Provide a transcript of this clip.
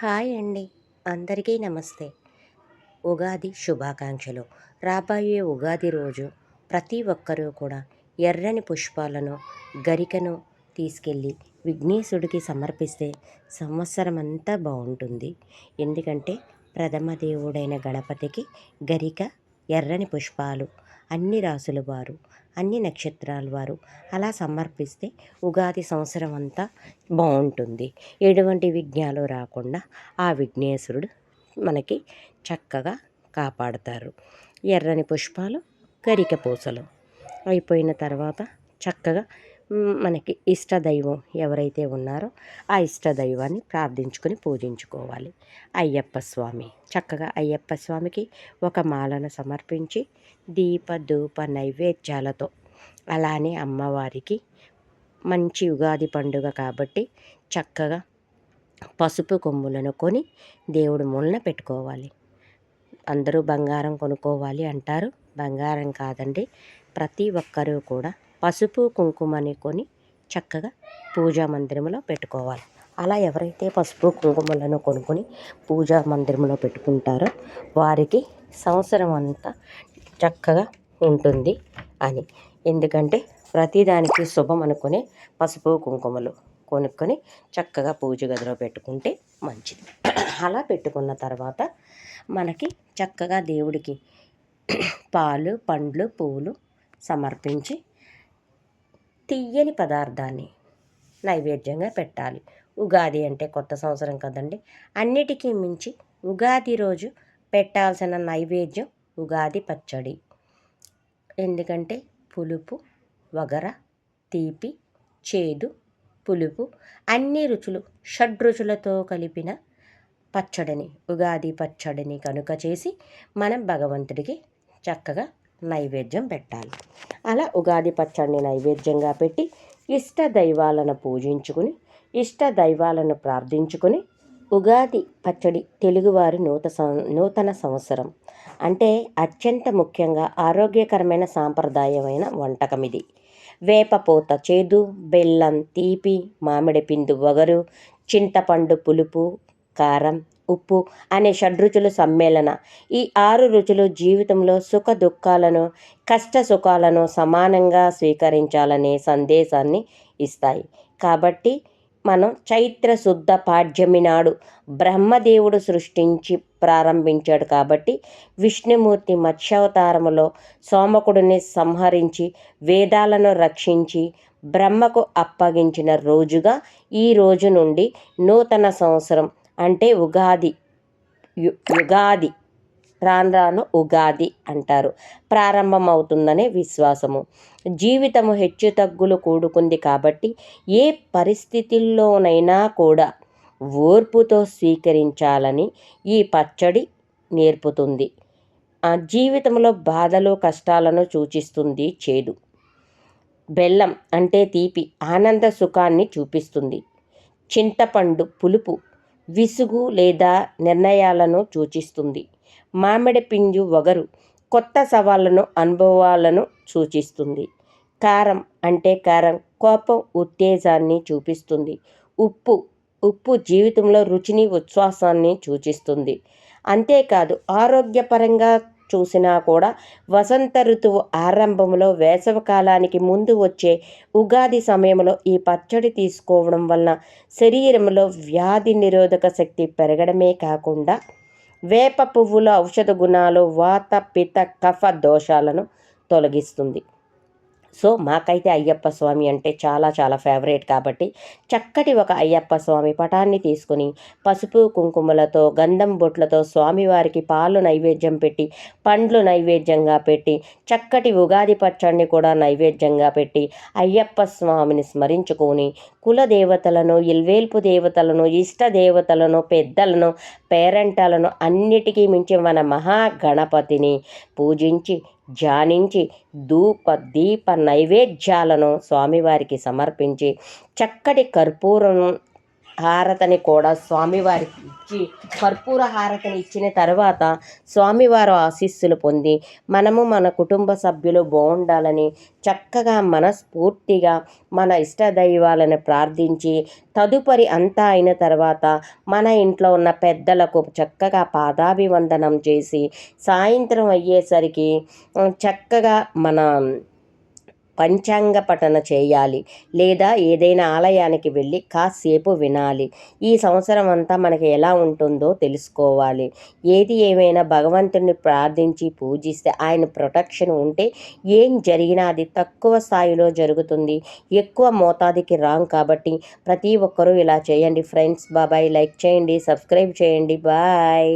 Hi అండి. అందరికీ నమస్తే. ఉగాది శుభాకాంక్షలు. రాబోయే ఉగాది రోజు ప్రతి ఒక్కరూ కూడా ఎర్రని పుష్పాలను, గరికను తీసుకెళ్ళి విఘ్నేశుడికి సమర్పిస్తే సంవత్సరమంతా బావుంటుంది. ఎందుకంటే ప్రథమ దేవుడైన గణపతికి గరిక, ఎర్రని పుష్పాలు అన్ని రాసుల వారు, అన్ని నక్షత్రాల వారు అలా సమర్పిస్తే ఉగాది సంవత్సరం అంతా బావుంటుంది. ఎటువంటి విఘ్నాలు రాకుండా ఆ విఘ్నేశ్వరుడు మనకి చక్కగా కాపాడతారు. ఎర్రని పుష్పాలు, గరిక పూసలు అయిపోయిన తర్వాత చక్కగా మనకి ఇష్టదైవం ఎవరైతే ఉన్నారో ఆ ఇష్టదైవాన్ని ప్రార్థించుకొని పూజించుకోవాలి. అయ్యప్ప స్వామి చక్కగా అయ్యప్ప స్వామికి ఒక మాలను సమర్పించి దీప ధూప నైవేద్యాలతో, అలానే అమ్మవారికి మంచి ఉగాది పండుగ కాబట్టి చక్కగా పసుపు కొమ్ములను కొని దేవుడి మూలన పెట్టుకోవాలి. అందరూ బంగారం కొనుక్కోవాలి అంటారు. బంగారం కాదండి, ప్రతి ఒక్కరూ కూడా పసుపు కుంకుమని కొని చక్కగా పూజా మందిరంలో పెట్టుకోవాలి. అలా ఎవరైతే పసుపు కుంకుమలను కొనుక్కొని పూజా మందిరంలో పెట్టుకుంటారో వారికి సంవత్సరం అంతా చక్కగా ఉంటుంది అని. ఎందుకంటే ప్రతిదానికి శుభం అనుకునే పసుపు కుంకుమలు కొనుక్కొని చక్కగా పూజ గదిలో పెట్టుకుంటే మంచిది. అలా పెట్టుకున్న తర్వాత మనకి చక్కగా దేవుడికి పాలు, పండ్లు, పువ్వులు సమర్పించి తియ్యని పదార్థాన్ని నైవేద్యంగా పెట్టాలి. ఉగాది అంటే కొత్త సంవత్సరం కదండి. అన్నిటికీ మించి ఉగాది రోజు పెట్టాల్సిన నైవేద్యం ఉగాది పచ్చడి. ఎందుకంటే పులుపు, వగర, తీపి, చేదు, పులుపు అన్ని రుచులు షడ్రుచులతో కలిపిన పచ్చడిని, ఉగాది పచ్చడిని కనుక చేసి మనం భగవంతుడికి చక్కగా నైవేద్యం పెట్టాలి. అలా ఉగాది పచ్చడిని నైవేద్యంగా పెట్టి ఇష్ట దైవాలను పూజించుకుని, ఇష్ట దైవాలను ప్రార్థించుకుని ఉగాది పచ్చడి తెలుగువారి నూతన సంవత్సరం అంటే అత్యంత ముఖ్యంగా ఆరోగ్యకరమైన సాంప్రదాయమైన వంటకం ఇది. వేపపూత చేదు, బెల్లం తీపి, మామిడి పిందు వగరు, చింతపండు పులుపు, కారం, ఉప్పు అనే షడ్రుచుల సమ్మేళన. ఈ 6 రుచులు జీవితంలో సుఖ దుఃఖాలను, కష్ట సుఖాలను సమానంగా స్వీకరించాలనే సందేశాన్ని ఇస్తాయి. కాబట్టి మనం చైత్ర శుద్ధ పాడ్యమి నాడు బ్రహ్మదేవుడు సృష్టించి ప్రారంభించాడు కాబట్టి విష్ణుమూర్తి మత్స్యావతారములో సోమకుడిని సంహరించి వేదాలను రక్షించి బ్రహ్మకు అప్పగించిన రోజుగా ఈ రోజు నుండి నూతన సంవత్సరం అంటే ఉగాది యుగాది రాను ఉగాది అంటారు ప్రారంభమవుతుందనే విశ్వాసము. జీవితము హెచ్చుతగ్గులు కూడుకుంది కాబట్టి ఏ పరిస్థితుల్లోనైనా కూడా ఓర్పుతో స్వీకరించాలని ఈ పచ్చడి నేర్పుతుంది. ఆ జీవితంలో బాధలు కష్టాలను సూచిస్తుంది చేదు. బెల్లం అంటే తీపి ఆనంద సుఖాన్ని చూపిస్తుంది. చింతపండు పులుపు విసుగు లేదా నిర్ణయాలను సూచిస్తుంది. మామిడి పింజు వగరు కొత్త సవాళ్ళను అనుభవాలను సూచిస్తుంది. కారం అంటే కారం కోపం ఉత్తేజాన్ని చూపిస్తుంది. ఉప్పు ఉప్పు జీవితంలో రుచిని ఉచ్ఛ్వాసాన్ని సూచిస్తుంది. అంతేకాదు ఆరోగ్యపరంగా చూసినా కూడా వసంత ఋతువు ఆరంభంలో వేసవకాలానికి ముందు వచ్చే ఉగాది సమయంలో ఈ పచ్చడి తీసుకోవడం వలన శరీరంలో వ్యాధి నిరోధక శక్తి పెరగడమే కాకుండా వేప పువ్వుల ఔషధ గుణాలు వాత పిత కఫ దోషాలను తొలగిస్తుంది. సో మాకైతే అయ్యప్ప స్వామి అంటే చాలా చాలా ఫేవరెట్ కాబట్టి చక్కటి ఒక అయ్యప్ప స్వామి పటాన్ని తీసుకుని పసుపు కుంకుమలతో గంధం బొట్లతో స్వామివారికి పాలు నైవేద్యం పెట్టి, పండ్లు నైవేద్యంగా పెట్టి, చక్కటి ఉగాది పచ్చడిని కూడా నైవేద్యంగా పెట్టి అయ్యప్ప స్వామిని స్మరించుకొని కుల దేవతలను, ఇల్వేల్పు దేవతలను, ఇష్ట దేవతలను, పెద్దలను, పేరంటాలను అన్నిటికీ మించి మన మహాగణపతిని పూజించి ధ్యానించి ధూప దీప నైవేద్యాలను స్వామివారికి సమర్పించి చక్కటి కర్పూరం హారతిని కూడా స్వామివారికి ఇచ్చి కర్పూర హారతిని ఇచ్చిన తర్వాత స్వామివారు ఆశీస్సులు పొంది మనము మన కుటుంబ సభ్యులు బాగుండాలని చక్కగా మనస్ఫూర్తిగా మన ఇష్టదైవాలను ప్రార్థించి తదుపరి అంతా అయిన తర్వాత మన ఇంట్లో ఉన్న పెద్దలకు చక్కగా పాదాభివందనం చేసి సాయంత్రం అయ్యేసరికి చక్కగా మన పంచాంగ పఠన చేయాలి, లేదా ఏదైనా ఆలయానికి వెళ్ళి కాసేపు వినాలి. ఈ సంవత్సరం అంతా మనకి ఎలా ఉంటుందో తెలుసుకోవాలి. ఏది ఏమైనా భగవంతుడిని ప్రార్థించి పూజిస్తే ఆయన ప్రొటెక్షన్ ఉంటే ఏం జరిగినా అది తక్కువ స్థాయిలో జరుగుతుంది, ఎక్కువ మోతాదుకి రాం. కాబట్టి ప్రతి ఒక్కరూ ఇలా చేయండి ఫ్రెండ్స్. బాబాయ్. లైక్ చేయండి, సబ్స్క్రైబ్ చేయండి. బాయ్.